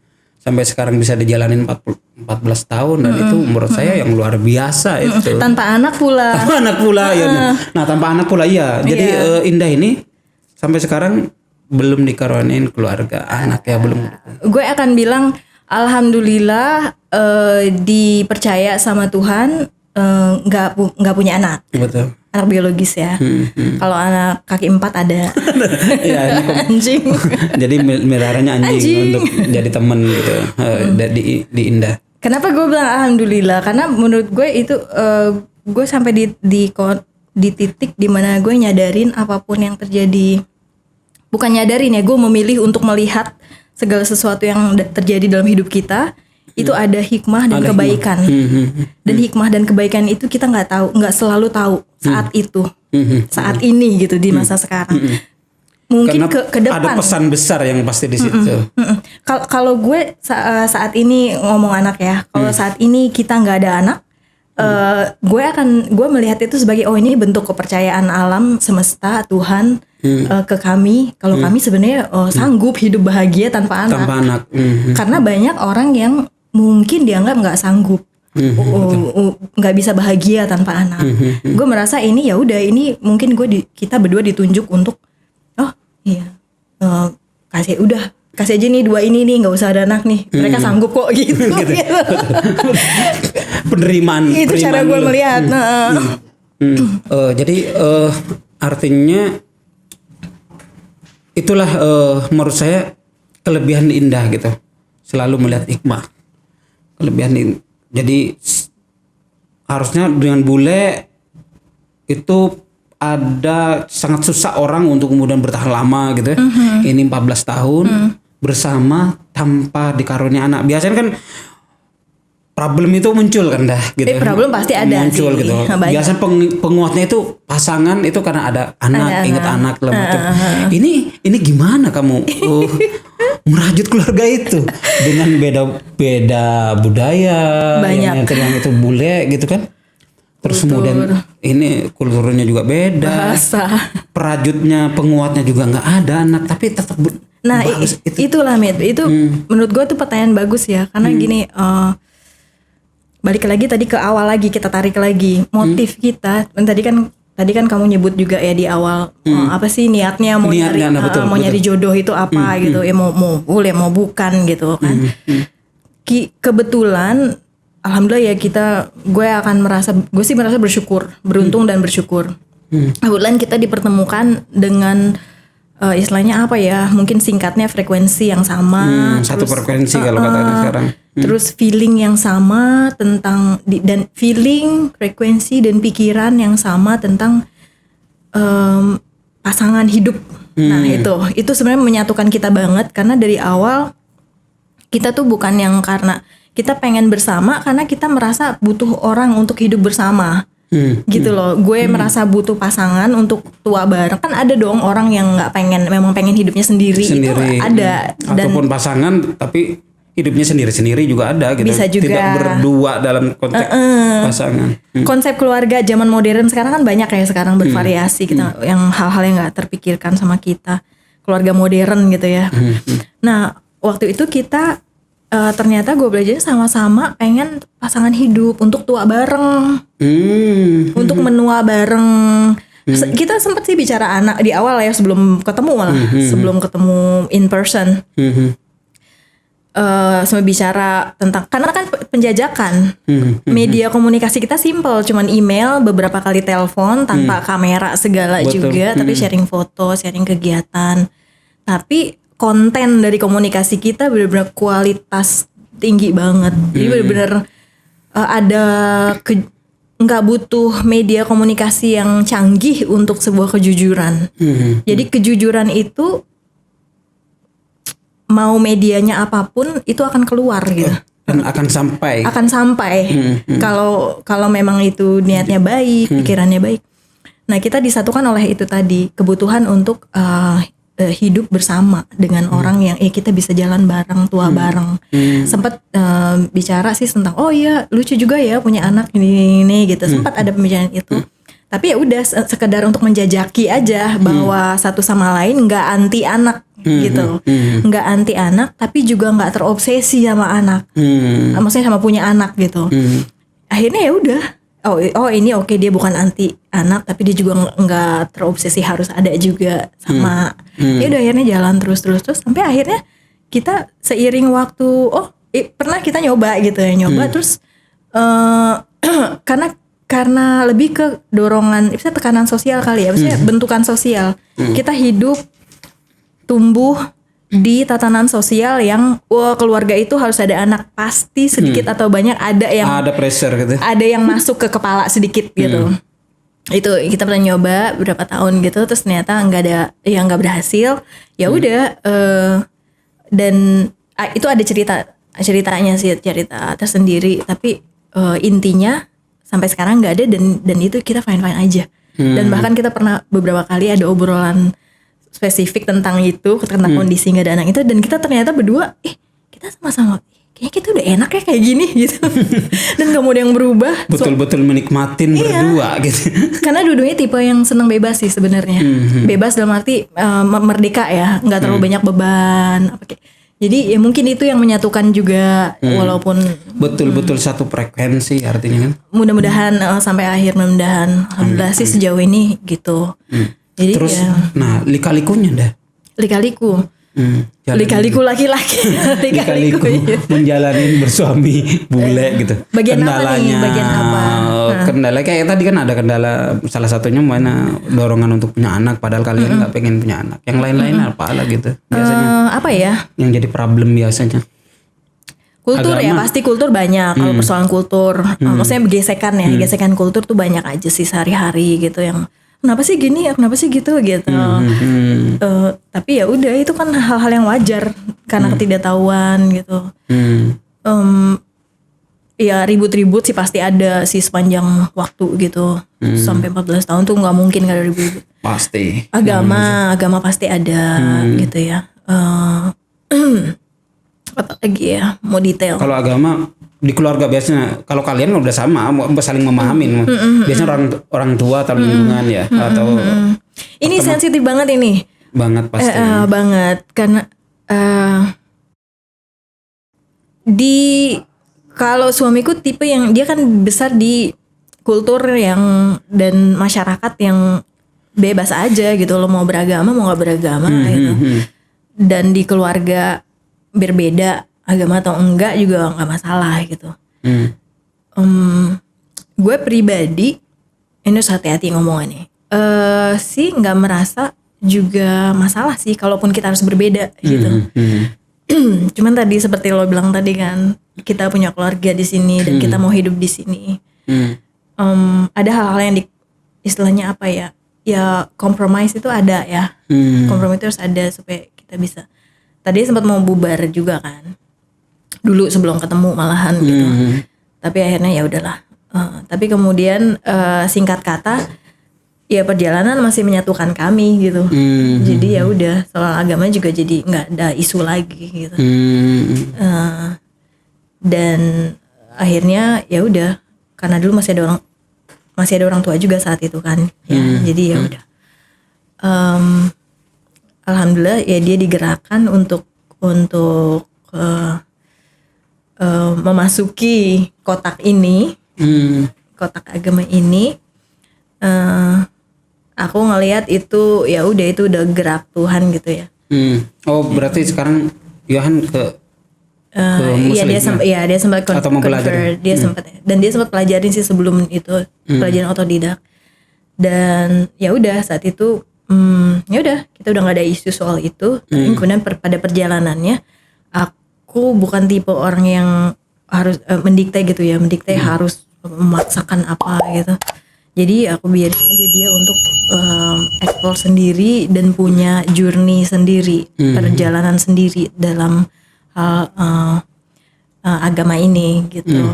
Sampai sekarang bisa dijalanin 14 tahun dan itu menurut saya yang luar biasa itu. Tanpa anak pula. Ya. Nah, tanpa anak pula iya. Jadi Indah ini sampai sekarang belum dikaruniain keluarga, anak ya belum. Gue akan bilang alhamdulillah dipercaya sama Tuhan, nggak punya anak. Betul. Anak biologis ya. Kalau anak kaki 4 ada. Ya, ini Anjing. jadi meliharanya anjing untuk jadi teman gitu di Indah. Kenapa gue bilang alhamdulillah? Karena menurut gue itu gue sampai di titik dimana gue nyadarin apapun yang terjadi, bukan nyadarin ya, gue memilih untuk melihat segala sesuatu yang terjadi dalam hidup kita itu ada hikmah dan kebaikan. Dan hikmah dan kebaikan itu kita nggak selalu tahu saat itu, saat ini gitu di masa sekarang. Mungkin ke depan ada pesan besar yang pasti di situ. Kalau gue saat ini ngomong anak ya, kalau saat ini kita nggak ada anak, gue melihat itu sebagai ini bentuk kepercayaan alam semesta Tuhan ke kami. Kalau kami sebenarnya sanggup hidup bahagia tanpa anak. Karena banyak orang yang mungkin dianggap nggak sanggup, nggak bisa bahagia tanpa anak. Gue merasa ini ya udah, ini mungkin kita berdua ditunjuk untuk kasih aja nih 2 ini nih, nggak usah ada anak nih, mereka sanggup kok gitu. Penerimaan itu cara gue melihat. Jadi artinya itulah menurut saya kelebihan Indah gitu, selalu melihat hikmah. Jadi harusnya dengan bule itu ada sangat susah orang untuk kemudian bertahan lama gitu ya. Ini 14 tahun bersama tanpa dikarunia anak. Biasanya kan problem itu muncul kan dah gitu. Problem pasti ada muncul sih. Gitu. Biasanya penguatnya itu pasangan itu karena ada anak, ingat anak Ini gimana kamu merajut keluarga itu dengan beda budaya, yang itu bule gitu kan. Terus kemudian ini kulturnya juga beda, bahasa, perajutnya, penguatnya juga nggak ada anak, tapi tetap itulah Mit. Itu menurut gue tuh pertanyaan bagus ya, karena gini, balik lagi tadi ke awal lagi, kita tarik lagi motif kita. Tadi kan kamu nyebut juga ya di awal, apa sih niatnya mau nyari jodoh itu apa gitu, ya mau boleh mau bukan gitu kan. Kebetulan alhamdulillah ya gue sih merasa bersyukur, beruntung dan bersyukur. Kebetulan kita dipertemukan dengan istilahnya apa ya, mungkin singkatnya frekuensi yang sama, satu frekuensi kalau katanya sekarang. Terus feeling yang sama tentang dan feeling, frekuensi dan pikiran yang sama tentang pasangan hidup. Nah, itu sebenarnya menyatukan kita banget, karena dari awal kita tuh bukan yang karena kita pengen bersama, karena kita merasa butuh orang untuk hidup bersama. Gitu loh. Gue merasa butuh pasangan untuk tua bareng. Kan ada dong orang yang memang pengen hidupnya sendiri. Itu ada. Ataupun pasangan tapi hidupnya sendiri-sendiri juga ada gitu. Bisa juga. Tidak berdua dalam konteks pasangan. Konsep keluarga zaman modern sekarang kan banyak ya, sekarang bervariasi kita yang hal-hal yang nggak terpikirkan sama kita. Keluarga modern gitu ya. Nah, waktu itu kita ternyata gue belajar sama-sama pengen pasangan hidup untuk tua bareng, untuk menua bareng. Kita sempat sih bicara anak di awal ya, sebelum ketemu sebelum ketemu in person. Sempat bicara tentang, karena kan penjajakan media komunikasi kita simple, cuman email, beberapa kali telepon tanpa kamera segala. Betul. Juga, tapi sharing foto, sharing kegiatan. Tapi konten dari komunikasi kita benar-benar kualitas tinggi banget. Jadi benar-benar nggak butuh media komunikasi yang canggih untuk sebuah kejujuran. Jadi kejujuran itu mau medianya apapun itu akan keluar gitu. Dan akan sampai. Kalau memang itu niatnya baik, pikirannya baik. Nah, kita disatukan oleh itu tadi, kebutuhan untuk hidup bersama dengan orang yang kita bisa jalan bareng, tua bareng. Sempat bicara sih tentang lucu juga ya punya anak ini gitu. Sempat ada pembicaraan itu. Tapi ya udah sekedar untuk menjajaki aja bahwa satu sama lain nggak anti anak gitu. Nggak anti anak tapi juga nggak terobsesi sama anak. Maksudnya sama punya anak gitu. Akhirnya ya udah. Ini oke, dia bukan anti anak tapi dia juga nggak terobsesi harus ada juga sama. Ya udah, akhirnya jalan terus sampai akhirnya kita seiring waktu pernah kita nyoba gitu ya, terus karena karena lebih ke dorongan, misalnya tekanan sosial kali ya, misalnya bentukan sosial. Kita hidup, tumbuh di tatanan sosial yang keluarga itu harus ada anak, pasti sedikit atau banyak ada pressure gitu. ada yang masuk ke kepala sedikit gitu. Itu kita pernah nyoba beberapa tahun gitu, terus ternyata nggak berhasil. Ya udah, dan itu ada ceritanya sih, cerita tersendiri. Tapi intinya sampai sekarang nggak ada, dan itu kita fine aja. Dan bahkan kita pernah beberapa kali ada obrolan spesifik tentang itu, tentang kondisi nggak ada anak itu, dan kita ternyata berdua kita sama-sama kayaknya kita udah enak ya kayak gini gitu. Dan gak mau ada yang berubah, betul-betul menikmatin berdua gitu. Karena dua-duanya tipe yang senang bebas sih sebenarnya. Bebas dalam arti merdeka ya, nggak terlalu banyak beban apa kayak. Jadi ya mungkin itu yang menyatukan juga, walaupun betul-betul satu frekuensi artinya kan. Mudah-mudahan sampai akhir, alhamdulillah sih sejauh ini gitu. Jadi terus ya, nah lika-likunya dah. Lika-liku laki-laki. Lika-liku iya. menjalani bersuami bule gitu. Bagian apa nih? Bagian apa? Kendala kayak tadi kan ada kendala, salah satunya mana dorongan untuk punya anak, padahal kalian nggak pengen punya anak. Yang lain-lain apa lah gitu biasanya. Apa ya? Yang jadi problem biasanya. Kultur ya, pasti kultur banyak. Kalau persoalan kultur, maksudnya gesekan ya, gesekan kultur tuh banyak aja sih sehari-hari gitu, yang kenapa sih gini ya, kenapa sih gitu. Tapi ya udah, itu kan hal-hal yang wajar karena ketidaktahuan gitu. Ya ribut-ribut sih pasti ada sih sepanjang waktu gitu. Sampai 14 tahun tuh nggak mungkin gak ada ribut-ribut. Pasti. Agama pasti ada gitu ya. Apa lagi ya, mau detail. Kalau agama di keluarga biasanya, kalau kalian udah sama saling memahamin, biasanya orang tua atau lingkungan ya, atau ini sensitif banget ini. Banget pasti. Banget karena kalau suamiku tipe yang dia kan besar di kultur yang dan masyarakat yang bebas aja gitu, lo mau beragama mau nggak beragama gitu. Dan di keluarga berbeda agama atau enggak juga nggak masalah gitu. Gue pribadi ini harus hati-hati ngomongannya. Sih nggak merasa juga masalah sih kalaupun kita harus berbeda gitu. Cuman tadi seperti lo bilang tadi kan, kita punya keluarga di sini dan kita mau hidup di sini. Ada hal-hal yang istilahnya apa ya? Ya compromise itu ada ya. Compromise itu harus ada supaya kita bisa. Tadi sempat mau bubar juga kan. Dulu sebelum ketemu malahan gitu. Tapi akhirnya ya udahlah. Tapi kemudian singkat kata, ya perjalanan masih menyatukan kami gitu. Jadi ya udah, soal agama juga jadi nggak ada isu lagi gitu. Dan akhirnya ya udah, karena dulu masih ada orang tua juga saat itu kan. Ya, jadi ya udah. Alhamdulillah ya dia digerakkan untuk memasuki kotak ini, kotak agama ini. Aku ngelihat itu ya udah, itu udah gerak Tuhan gitu ya. Oh berarti sekarang Yohan ke Iya dia sempat atau mempelajari. Dia sempat, dan dia sempat pelajarin sih sebelum itu, pelajaran otodidak. Dan ya udah saat itu ya udah, kita udah nggak ada isu soal itu. Tapi kemudian pada perjalanannya aku bukan tipe orang yang harus mendikte gitu ya, harus memaksakan apa gitu. Jadi aku biarin aja dia untuk explore sendiri dan punya journey sendiri, perjalanan sendiri dalam hal agama ini gitu.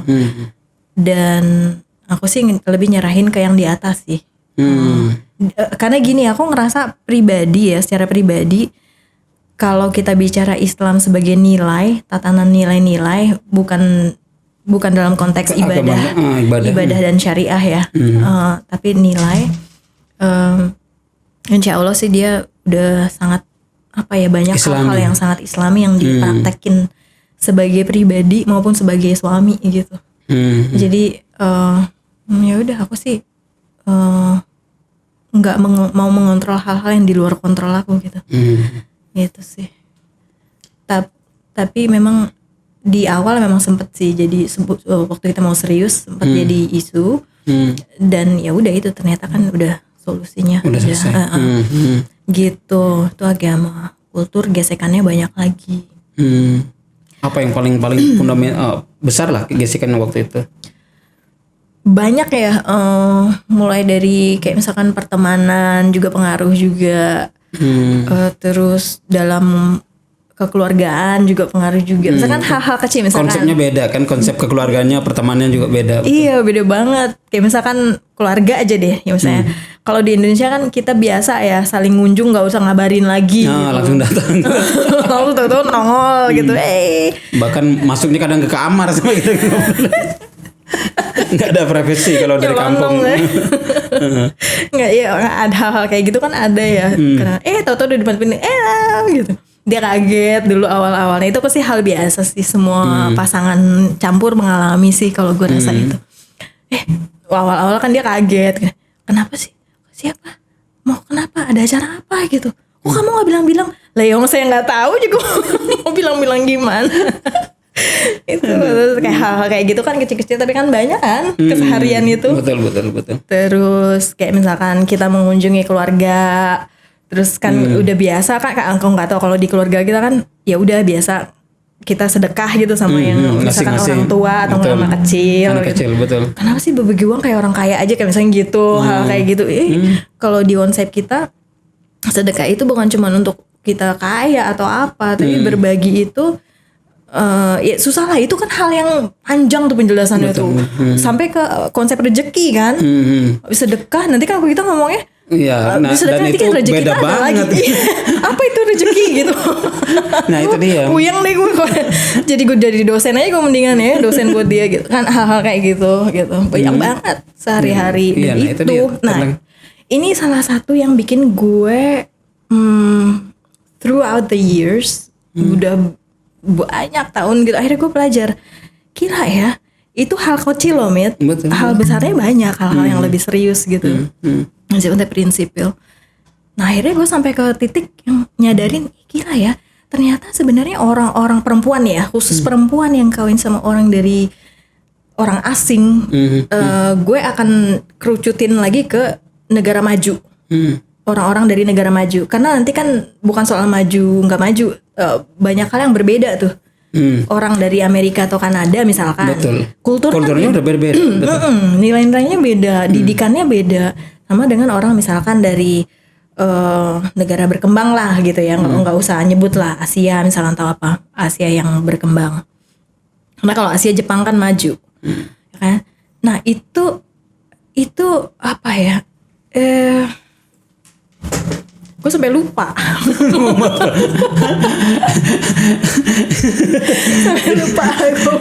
Dan aku sih lebih nyerahin ke yang di atas sih. Karena gini, aku ngerasa pribadi ya, secara pribadi, kalau kita bicara Islam sebagai nilai, tatanan nilai-nilai, bukan dalam konteks ibadah dan syariah ya, tapi nilai, insya Allah sih dia udah sangat banyak hal-hal yang sangat Islami yang dipraktekin sebagai pribadi maupun sebagai suami gitu. Jadi ya udah, aku sih nggak mau mengontrol hal-hal yang di luar kontrol aku gitu. Gitu sih. Tapi memang di awal memang sempet sih jadi waktu kita mau serius sempat jadi isu. Dan ya udah itu ternyata kan udah solusinya. Udah selesai. Gitu. Itu agama. Kultur gesekannya banyak lagi. Apa yang paling fundamental besar lah gesekan waktu itu? Banyak ya, mulai dari kayak misalkan pertemanan juga pengaruh juga, terus dalam kekeluargaan juga pengaruh juga. Misalkan hal-hal kecil, misalkan Konsepnya beda kan, konsep kekeluarganya, pertemanannya juga beda. iya beda banget. Kayak misalkan keluarga aja deh, ya misalnya kalau di Indonesia kan kita biasa ya saling ngunjung, nggak usah ngabarin lagi. Nah, gitu. langsung datang. Langsung tahu-tahu nongol gitu. Bahkan masuknya kadang ke kamar sama gitu. Nggak ada privasi kalau dari kampung. Nggak, ya ada hal-hal kayak gitu kan ada ya. Karena tahu-tahu di depan pintu gitu. Dia kaget dulu awal-awalnya. Itu pasti hal biasa sih, semua pasangan campur mengalami sih kalau gue rasa itu. Awal-awal kan dia kaget. Kenapa sih? Siapa? Mau kenapa? Ada acara apa gitu? Kok kamu nggak bilang-bilang? Lah yang saya nggak tahu juga mau bilang-bilang gimana. Itu terus kayak hal-hal kayak gitu kan kecil-kecil tapi kan banyak kan keseharian itu. Betul. Terus kayak misalkan kita mengunjungi keluarga, terus kan udah biasa kan aku nggak tahu kalau di keluarga kita kan ya udah biasa kita sedekah gitu sama yang misalkan orang tua atau anak kecil. Anak kecil, betul. Kenapa sih berbagi uang kayak orang kaya aja kayak misalnya gitu, hal kayak gitu. Kalau di konsep kita sedekah itu bukan cuma untuk kita kaya atau apa, tapi berbagi itu ya susah lah, itu kan hal yang panjang tuh penjelasannya tuh. Sampai ke konsep rezeki kan. Sedekah nanti kan kita ngomongnya iya, nah, sedekah dan nanti itu kan rezeki beda ada banget. lagi. Apa itu rezeki gitu. Nah itu dia. Puyeng deh gue. Jadi gue jadi dosen aja gue mendingan ya, dosen buat dia gitu. Kan hal-hal kayak gitu. Banyak banget sehari-hari. Dan Iya, itu. dia. Ini salah satu yang bikin gue throughout the years, udah banyak tahun gitu, akhirnya gue belajar, gila ya, itu hal kecil loh Mit. Betul. Hal besarnya banyak, hal-hal yang lebih serius gitu. Sifatnya prinsipil. Nah akhirnya gue sampai ke titik yang nyadarin, gila ya, ternyata sebenarnya orang-orang perempuan ya, khusus perempuan yang kawin sama orang dari orang asing, gue akan kerucutin lagi ke negara maju. Orang-orang dari negara maju, karena nanti kan bukan soal maju nggak maju, banyak hal yang berbeda tuh. Orang dari Amerika atau Kanada misalkan, kulturnya udah berbeda. Nilai-nilainya beda, didikannya beda, sama dengan orang misalkan dari negara berkembang lah gitu ya, nggak usah nyebut lah Asia misalkan atau apa, Asia yang berkembang. Karena kalau Asia Jepang kan maju, kan? Nah itu apa ya? Gue sampai lupa.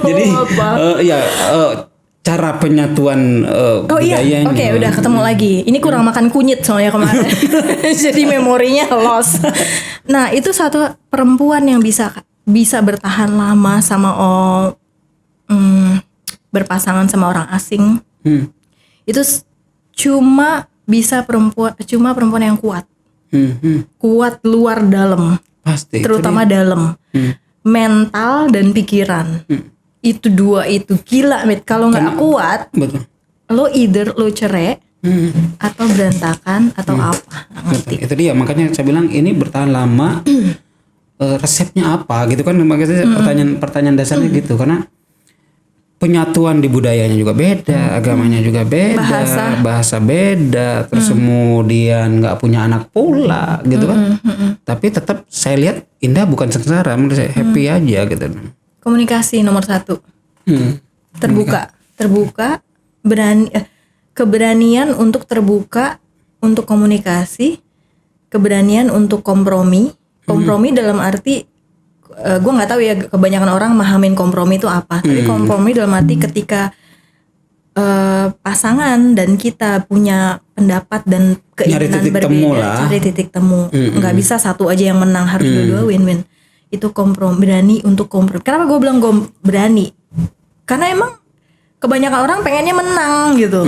Jadi cara penyatuan budayanya. Oke, udah ketemu lagi. Ini kurang makan kunyit soalnya kemarin. Jadi memorinya lost. Nah, itu satu perempuan yang bisa bertahan lama sama berpasangan sama orang asing. Itu cuma perempuan yang kuat. Kuat luar dalam. Pasti. Terutama dalam. Mental dan pikiran. Itu dua itu gila Mit. Kalau nggak kuat, betul. Lo either lo cerai atau berantakan atau apa. Ngerti. Itu dia, makanya saya bilang ini bertahan lama. Resepnya apa gitu kan, makanya pertanyaan dasarnya gitu, karena penyatuan di budayanya juga beda, agamanya juga beda, bahasa beda, terus kemudian nggak punya anak pula gitu kan. Tapi tetap saya lihat Indah bukan sengsara, menurut saya happy aja gitu. Komunikasi nomor 1. Terbuka, keberanian untuk terbuka, untuk komunikasi, keberanian untuk kompromi. Kompromi dalam arti gue nggak tahu ya, kebanyakan orang mahamin kompromi itu apa. Tapi kompromi dalam arti ketika pasangan dan kita punya pendapat dan keinginan berbeda, cari titik temu. Nggak bisa satu aja yang menang, harus dua-dua win-win. Itu kompromi, berani untuk kompromi. Kenapa gue bilang berani? Karena emang kebanyakan orang pengennya menang gitu.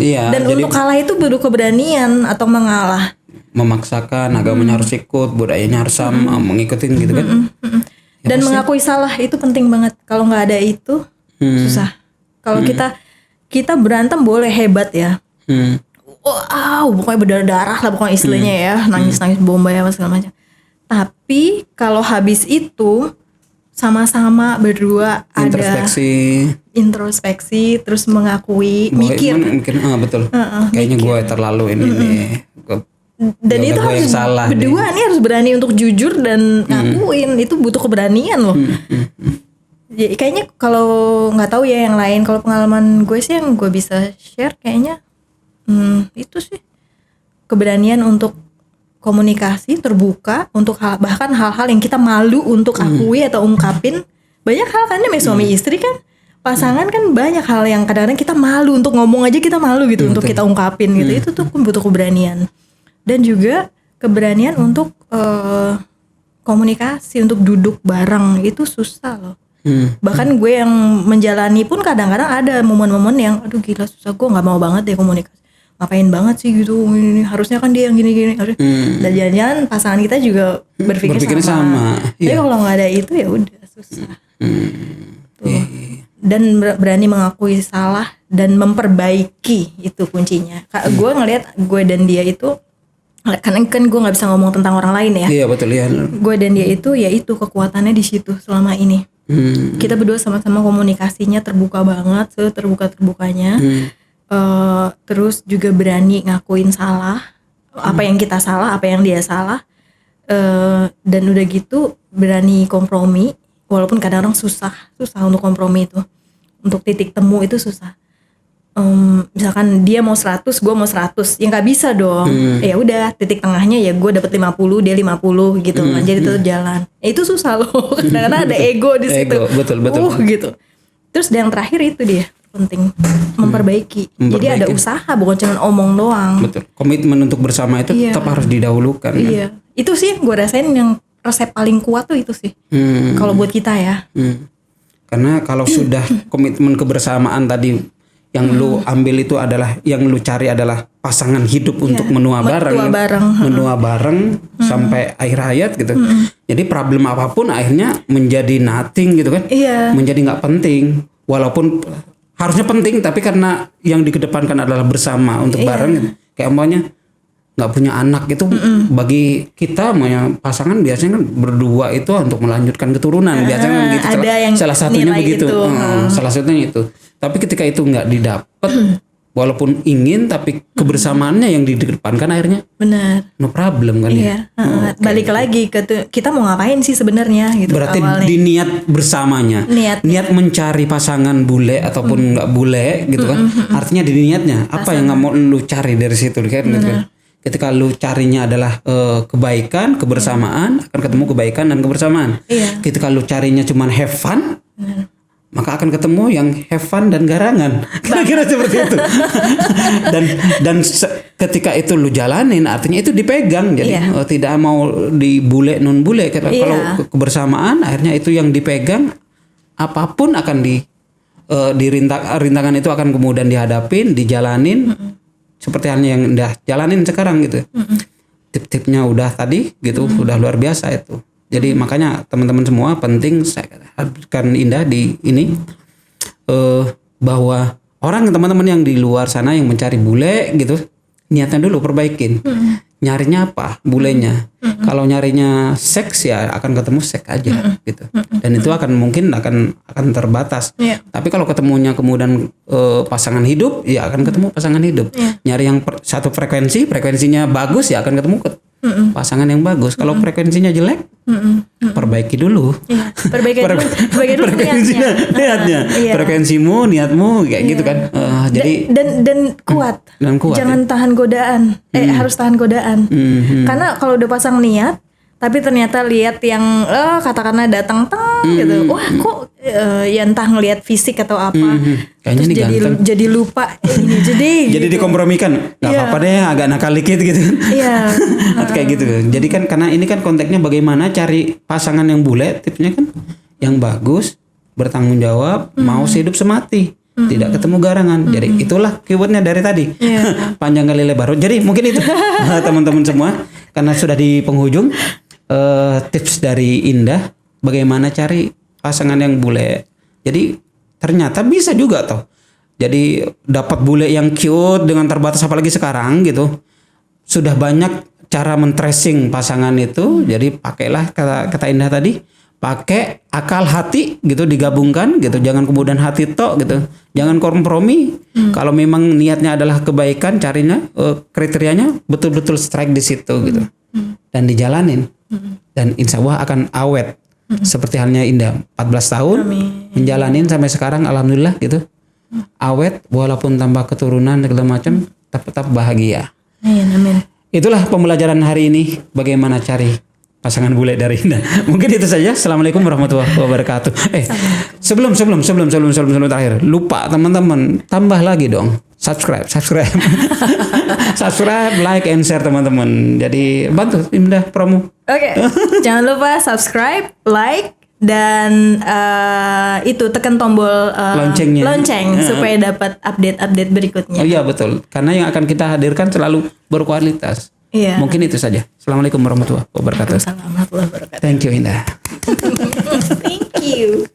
Iya, dan untuk kalah itu butuh keberanian atau mengalah. Memaksakan agamanya harus ikut, budayanya harus sama, mengikutin gitu kan. Dan mengakui salah itu penting banget. Kalau nggak ada itu susah. Kalau kita kita berantem boleh hebat ya. Wow, pokoknya berdarah-darah lah pokoknya istilahnya ya, nangis-nangis bombay apa segala macam. Tapi kalau habis itu sama-sama berdua introspeksi, terus mengakui, mikir. Betul. Kayaknya gue terlalu ini nih. Dan itu harus berdua nih harus berani untuk jujur dan ngakuin. Itu butuh keberanian loh. Ya, kayaknya kalau nggak tahu ya yang lain, kalau pengalaman gue sih yang gue bisa share kayaknya itu sih keberanian untuk komunikasi terbuka untuk bahkan hal-hal yang kita malu untuk akui atau ungkapin. Banyak hal kan namanya suami istri kan, pasangan kan banyak hal yang kadang-kadang kita malu untuk ngomong aja, kita malu gitu untuk kita ungkapin gitu. Itu tuh butuh keberanian. Dan juga keberanian untuk komunikasi, untuk duduk bareng, itu susah loh. Bahkan gue yang menjalani pun kadang-kadang ada momen-momen yang aduh gila susah, gue nggak mau banget deh komunikasi, ngapain banget sih gitu, ini harusnya kan dia yang gini-gini. Dan jangan-jangan pasangan kita juga berpikir sama. Tapi kalau nggak ada itu ya udah susah. Tuh. Dan berani mengakui salah dan memperbaiki, itu kuncinya. Gue ngelihat gue dan dia itu, karena kan gue nggak bisa ngomong tentang orang lain ya. Iya betul ya. Gue dan dia itu ya itu kekuatannya di situ selama ini. Kita berdua sama-sama komunikasinya terbuka banget, seterbuka-terbukanya. Terus juga berani ngakuin salah, apa yang kita salah, apa yang dia salah. Dan udah gitu berani kompromi, walaupun kadang-kadang susah untuk kompromi itu. Untuk titik temu itu susah. Misalkan dia mau 100, gue mau 100, ya nggak bisa dong. Ya udah titik tengahnya ya gue dapet 50, dia 50 gitu kan. Jadi tetap jalan. Itu susah loh. Karena ada ego di situ. Betul. Gitu. Terus yang terakhir itu dia penting memperbaiki. Jadi ada usaha, bukan cuma omong doang. Betul. Komitmen untuk bersama itu tetap harus didahulukan. Iya. Kan? Itu sih gue rasain yang resep paling kuat tuh itu sih. Kalau buat kita ya. Karena kalau sudah komitmen kebersamaan tadi, yang lu ambil itu adalah, yang lu cari adalah pasangan hidup untuk menua bareng sampai akhir hayat gitu. Jadi problem apapun akhirnya menjadi nothing gitu kan. Menjadi nggak penting, walaupun harusnya penting, tapi karena yang dikedepankan adalah bersama untuk bareng gitu. Kayak umpamanya nggak punya anak itu bagi kita punya pasangan biasanya kan berdua itu untuk melanjutkan keturunan, biasanya kan begitu. Salah satunya begitu. Salah satunya itu. Tapi ketika itu nggak didapat, walaupun ingin, tapi kebersamaannya yang dikedepankan akhirnya benar. No problem kan ya. Balik lagi ke kita mau ngapain sih sebenarnya gitu. Berarti awalnya. di niat bersamanya, niat mencari pasangan bule ataupun nggak bule gitu kan. Artinya di niatnya apa yang nggak mau lu cari dari situ kan gitu kan. Ketika lu carinya adalah kebaikan, kebersamaan, akan ketemu kebaikan dan kebersamaan. Ketika lu carinya cuman have fun, maka akan ketemu yang have fun dan garangan. Kira-kira seperti itu. dan ketika itu lu jalanin, artinya itu dipegang. Jadi tidak mau dibule non bule. Kalau kebersamaan, akhirnya itu yang dipegang. Apapun akan rintangan itu akan kemudian dihadapin, dijalanin. Seperti halnya yang udah jalanin sekarang gitu. Tip-tipnya udah tadi gitu, udah luar biasa itu. Jadi makanya teman-teman semua penting saya kan Indah di ini bahwa teman-teman yang di luar sana yang mencari bule gitu, niatnya dulu perbaikin. Nyarinya apa bulenya? Kalau nyarinya seks ya akan ketemu seks aja gitu. Dan itu mungkin akan terbatas. Tapi kalau ketemunya kemudian pasangan hidup ya akan ketemu pasangan hidup. Nyari yang satu frekuensinya bagus ya akan ketemu pasangan yang bagus. Kalau frekuensinya jelek, perbaiki dulu. Perbaiki dulu niatnya. Frekuensimu, niatmu kayak gitu kan. Jadi dan kuat. Jangan tahan godaan. Harus tahan godaan. Karena kalau udah pasang niat, tapi ternyata lihat yang katakanlah datang gitu. Wah, kok ya entah ngelihat fisik atau apa. Kayaknya terus jadi lupa ini jadi gitu. Dikompromikan. Enggak apa-apa deh, agak nakal dikit gitu kan. Kayak gitu. Jadi kan karena ini kan konteksnya bagaimana cari pasangan yang bule, tipsnya kan yang bagus, bertanggung jawab, mau sehidup semati. Tidak ketemu garangan. Jadi itulah keywordnya dari tadi. Panjang kali lebar. Jadi mungkin itu teman-teman semua, karena sudah di penghujung, tips dari Indah bagaimana cari pasangan yang bule. Jadi ternyata bisa juga toh Jadi dapat bule yang cute dengan terbatas, apalagi sekarang gitu. Sudah banyak cara men-tracing pasangan itu. Jadi pakailah kata Indah tadi, pakai akal hati gitu digabungkan gitu. Jangan kemudian hati tok gitu. Jangan kompromi. Kalau memang niatnya adalah kebaikan, carinya kriterianya betul-betul strike di situ gitu. Dan dijalanin. Dan insya Allah akan awet. Seperti halnya Indah 14 tahun menjalanin sampai sekarang, alhamdulillah gitu. Awet walaupun tanpa keturunan segala macam, tetap bahagia. Amin. Itulah pembelajaran hari ini, bagaimana cari pasangan bule dari Indah. Mungkin itu saja. Assalamualaikum warahmatullahi wabarakatuh. Sebelum terakhir, lupa teman-teman, tambah lagi dong. Subscribe, like and share teman-teman. Jadi bantu Indah promo. Oke, jangan lupa subscribe, like, dan itu tekan tombol Loncengnya. lonceng supaya dapat update berikutnya. Oh iya betul, karena yang akan kita hadirkan selalu berkualitas. Iya. Mungkin itu saja. Assalamualaikum warahmatullahi wabarakatuh. Waalaikumsalam warahmatullahi wabarakatuh. Thank you Indah. Thank you.